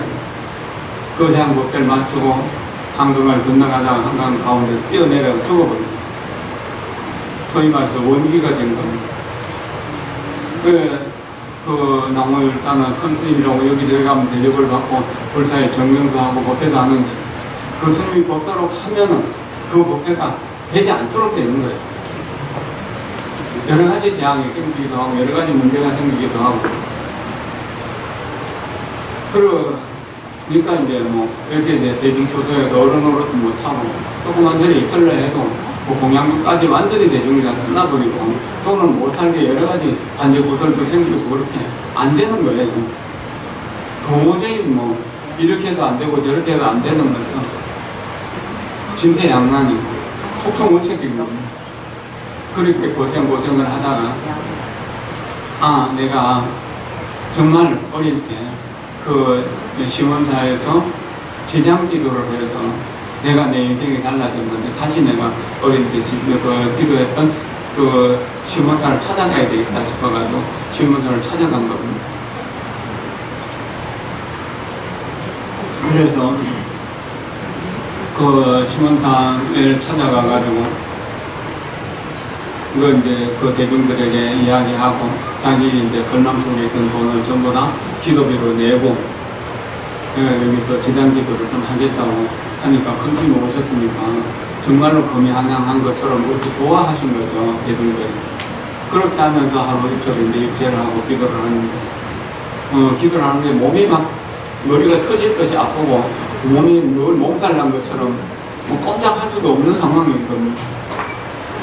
그 해양법회를 마치고 한강을 건너가다가 한강 가운데 뛰어내려가 죽어버려요. 소위 말해서 원기가 된 겁니다. 그 나무율자는 큰 스님이라고 여기저기 가면 대접을 받고 불사에 정명도 하고 법회도 하는데 그 스님이 법사로 하면은 그 법회가 되지 않도록 되는 거예요. 여러 가지 재앙이 생기기도 하고 여러 가지 문제가 생기기도 하고 그러니까 이제 뭐 이렇게 이제 대중초소에서 어른 노릇도 못하고 조그만 들이 있을려 해도 뭐 공양까지 완전히 대중이 다 끝나버리고 또는 못할 게 여러 가지 반제고설도 생기고 그렇게 안 되는 거예요. 도저히 뭐 이렇게 해도 안 되고 저렇게 해도 안 되는 거죠. 진퇴양난이고 속성원칙인 겁니다. 그렇게 고생을 하다가 내가 정말 어릴 때 그 시원사에서 지장기도를 해서 내가 내 인생이 달라진 건데 다시 내가 어릴 때 기도했던 그 시원사를 찾아가야 되겠다 싶어가지고 시원사를 찾아간 겁니다. 그래서 그 시원사를 찾아가가지고 이거 이제 그 대중들에게 이야기하고 자기 이제 걸망 속에 있던 돈을 전부 다 기도비로 내고 여기서 지단기도를 좀 하겠다고 하니까 큰 스님이 오셨으니까 정말로 금이한양한 것처럼 그렇게 좋아하신 거죠, 대중들이. 그렇게 하면서 하루 이틀 이제 입제를 하고 기도를 하는데 기도를 하는데 몸이 막 머리가 터질 듯이 아프고 몸이 늘 몸살 난 것처럼 뭐 꼼짝할 수도 없는 상황인 겁니다.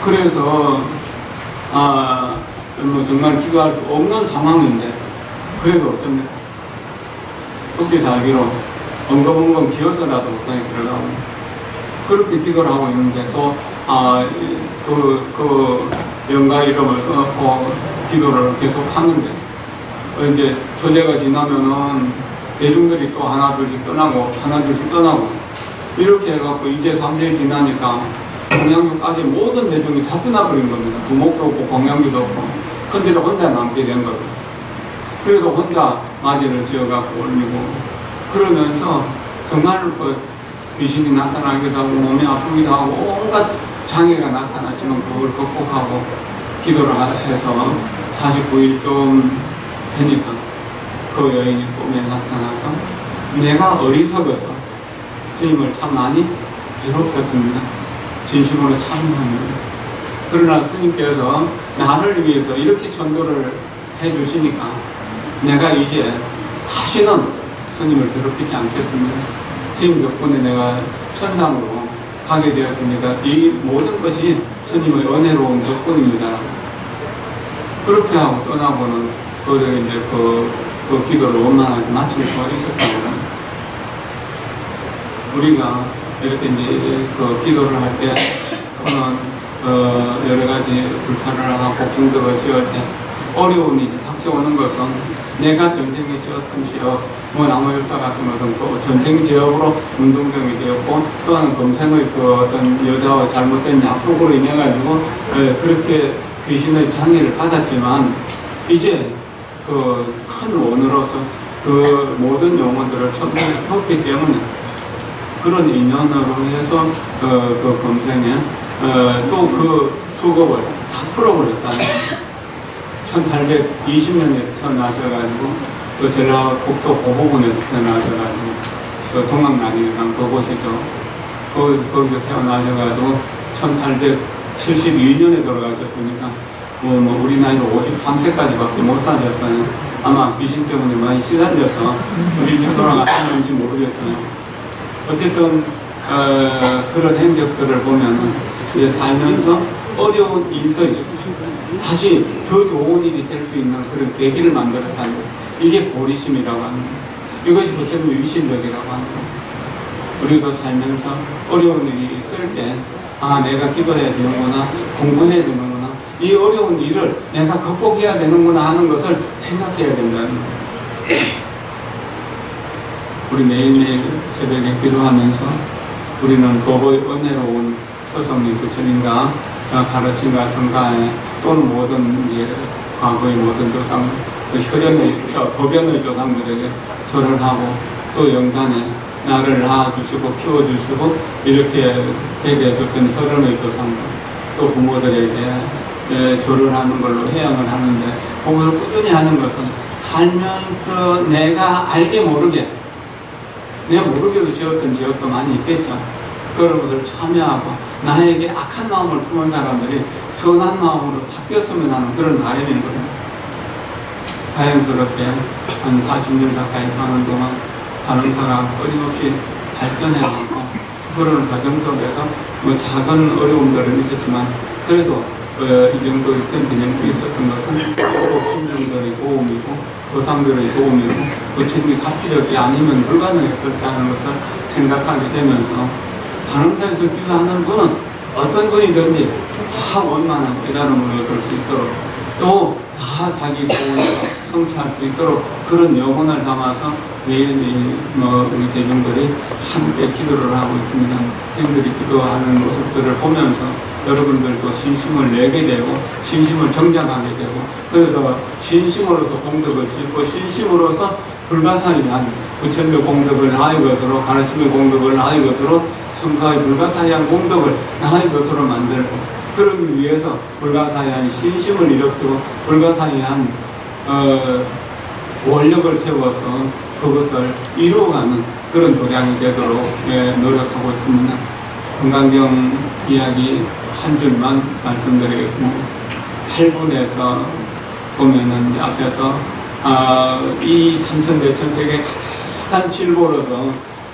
그래서 뭐 정말 기도할 수 없는 상황인데 그래도 어쩝니까? 죽기 살기로 엉금엉금 기어서라도 거기 들어가고 그렇게 기도를 하고 있는데 또 그 영가 이름을 써놓고 기도를 계속 하는데 이제 조제가 지나면은 대중들이 또 하나 둘씩 떠나고 하나 둘씩 떠나고 이렇게 해갖고 이제 3세에 지나니까 공양주까지 모든 대중이 다 떠나버린 겁니다. 두목도 없고 공양주도 없고 큰데를 혼자 남게 된 거고 그래도 혼자 맞이를 지어갖고 올리고 그러면서 정말 그 귀신이 나타나기도 하고 몸이 아프기도 하고 온갖 장애가 나타났지만 그걸 극복하고 기도를 해서 49일쯤 되니까 그 여인이 꿈에 나타나서 내가 어리석어서 스님을 참 많이 괴롭혔습니다. 진심으로 참여합니다. 그러나 스님께서 나를 위해서 이렇게 전도를 해주시니까 내가 이제 다시는 스님을 괴롭히지 않겠습니다. 스님 덕분에 내가 천상으로 가게 되었습니다. 이 모든 것이 스님의 은혜로운 덕분입니다. 그렇게 하고 떠나고는 이제 그 기도를 원만하게 마칠 수 있었습니다. 우리가 이렇게 이제 그 기도를 할 때 여러 가지 불편을 하고 공덕을 지을 때 어려움이 닥쳐오는 것은 내가 전쟁에 지었던 지역, 뭐 나무열사 같은 것은 또 전쟁 지역으로 운동장이 되었고, 또한 검생의 그 어떤 여자와 잘못된 약속으로 인해 가지고 그렇게 귀신의 장애를 받았지만, 이제 그 큰 원으로서 그 모든 영혼들을 천명했기 때문에 그런 인연으로 해서 그 검생에 또 그 수급을 다 풀어버렸다는 1820년에 태어나셔가지고 그 전라북도 고부군에서 태어나셔가지고 그 동학난이랑 그곳이죠. 거기서 태어나셔가지고 1872년에 돌아가셨으니까 뭐 우리 나이로 53세까지밖에 못 사셨어요. 아마 귀신 때문에 많이 시달려서 일찍 돌아가셨는지 모르겠어요. 어쨌든 그런 행적들을 보면 이제 살면서 어려운 일들이 다시 더 좋은 일이 될 수 있는 그런 계기를 만들었다는 것. 이게 보리심이라고 합니다. 이것이 부처님의 위신력이라고 합니다. 우리도 살면서 어려운 일이 있을 때 내가 기도해야 되는구나, 공부해야 되는구나, 이 어려운 일을 내가 극복해야 되는구나 하는 것을 생각해야 된다는 거예요. 우리 매일매일 새벽에 기도하면서 우리는 법의 은혜로운 서성님 부처님과 가르침과 성가에 또는 모든 과거의 모든 조상, 법연의 조상들에게 절을 하고 또 영단에 나를 낳아주시고 키워주시고 이렇게 되게 해줬던 혈연의 조상들, 또 부모들에게 절을 하는 걸로 회양을 하는데, 그것을 꾸준히 하는 것은 살면서 내가 알게 모르게, 내가 모르게도 지었던 지역도 많이 있겠죠. 그런 것을 참여하고 나에게 악한 마음을 품은 사람들이 선한 마음으로 바뀌었으면 하는 그런 바람인 거예요. 다행스럽게 한 40년 가까이 사는 동안 간호사가 끊임없이 발전해왔고, 그런 과정 속에서 뭐 작은 어려움들은 있었지만 그래도 이 정도 기념도 있었던 것은 신중들의 도움이고 조상들의 도움이고 부처님이 가피력이 아니면 불가능했었다는 것을 생각하게 되면서 간호사에서 기도하는 분은 어떤 분이든지 다 원만한 깨달음을 얻을 수 있도록 또 다 자기 도움을 성취할 수 있도록 그런 영혼을 담아서 매일매일 우리 대중들이 함께 기도를 하고 있습니다. 선생님들이 기도하는 모습들을 보면서 여러분들도 신심을 내게 되고 신심을 정작하게 되고, 그래서 신심으로서 공덕을 짓고 신심으로서 불가사의한 부처님의 공덕을 나의 것으로, 가르침의 공덕을 나의 것으로, 성가의 불가사의한 공덕을 나의 것으로 만들고, 그러기 위해서 불가사의한 신심을 일으키고 불가사의한 원력을 세워서 그것을 이루어가는 그런 도량이 되도록 노력하고 있습니다. 금강경 이야기 한 줄만 말씀드리겠습니다. 7분에서 보면은 앞에서 이 삼천대천세계 가장 실보로서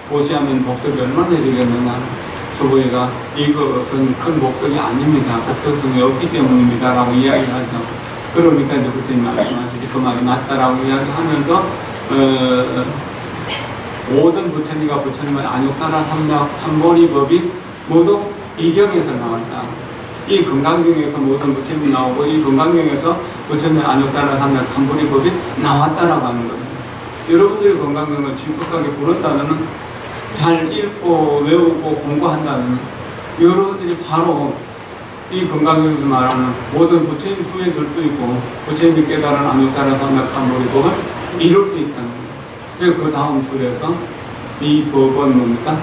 보시하면 복덕이 얼마나 되겠느냐. 조부회가 이것은 큰 복덕이 아닙니다. 복덕성이 없기 때문입니다. 라고 이야기하죠. 그러니까 이제 부처님 말씀하시지 그 말이 맞다라고 이야기하면서 모든 부처님과 부처님의 안욕따라 삼보리 법이 모두 이경에서 나왔다. 이 금강경에서 모든 부처님이 나오고 이 금강경에서 부처님의 안욕따라 삼보리 법이 나왔다라고 하는 겁니다. 여러분들이 금강경을 진득하게 부른다면, 잘 읽고 외우고 공부한다면 여러분들이 바로 이 금강경에서 말하는 모든 부처님 후에 들 수 있고 부처님이 깨달은 안욕따라 삼보리 법을 이룰 수 있다는 거예요. 그리고 그 다음 줄에서 이 법은 뭡니까?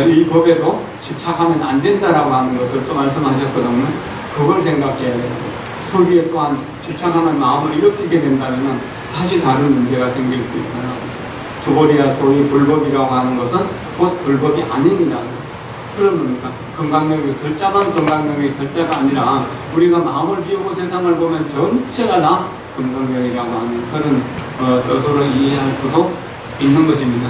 이 법에도 집착하면 안 된다라고 하는 것을 또 말씀하셨거든요. 그걸 생각해야 돼요. 거기에 또한 집착하는 마음을 일으키게 된다면 다시 다른 문제가 생길 수 있어요. 주보리야 소위 불법이라고 하는 것은 곧 불법이 아닙니다. 그러니까 금강경의 글자만 금강경의 글자가 아니라 우리가 마음을 비우고 세상을 보면 전체가 다 금강경이라고 하는 그런 뜻으로 이해할 수도 있는 것입니다.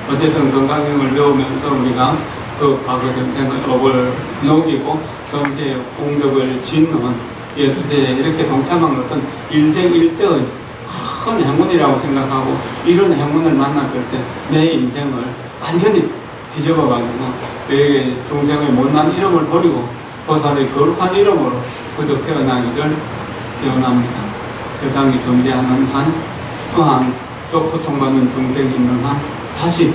어쨌든 금강경을 배우면서 우리가 그 과거 전생의 업을 녹이고 경제의 공덕을 짓는 예수제에 이렇게 동참한 것은 일생일대의 큰 행운이라고 생각하고, 이런 행운을 만났을 때 내 인생을 완전히 뒤집어가지고 내 중생의 못난 이름을 버리고 보살의 거룩한 이름으로 그저 태어나기를 기원합니다. 세상이 존재하는 한, 또한 또 고통받는 중생이 있는 한 다시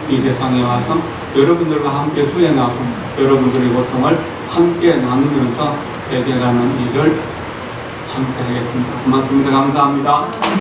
이 세상에 와서 여러분들과 함께 수행하고 여러분들의 고통을 함께 나누면서 해결하는 일을 함께 하겠습니다. 고맙습니다. 감사합니다.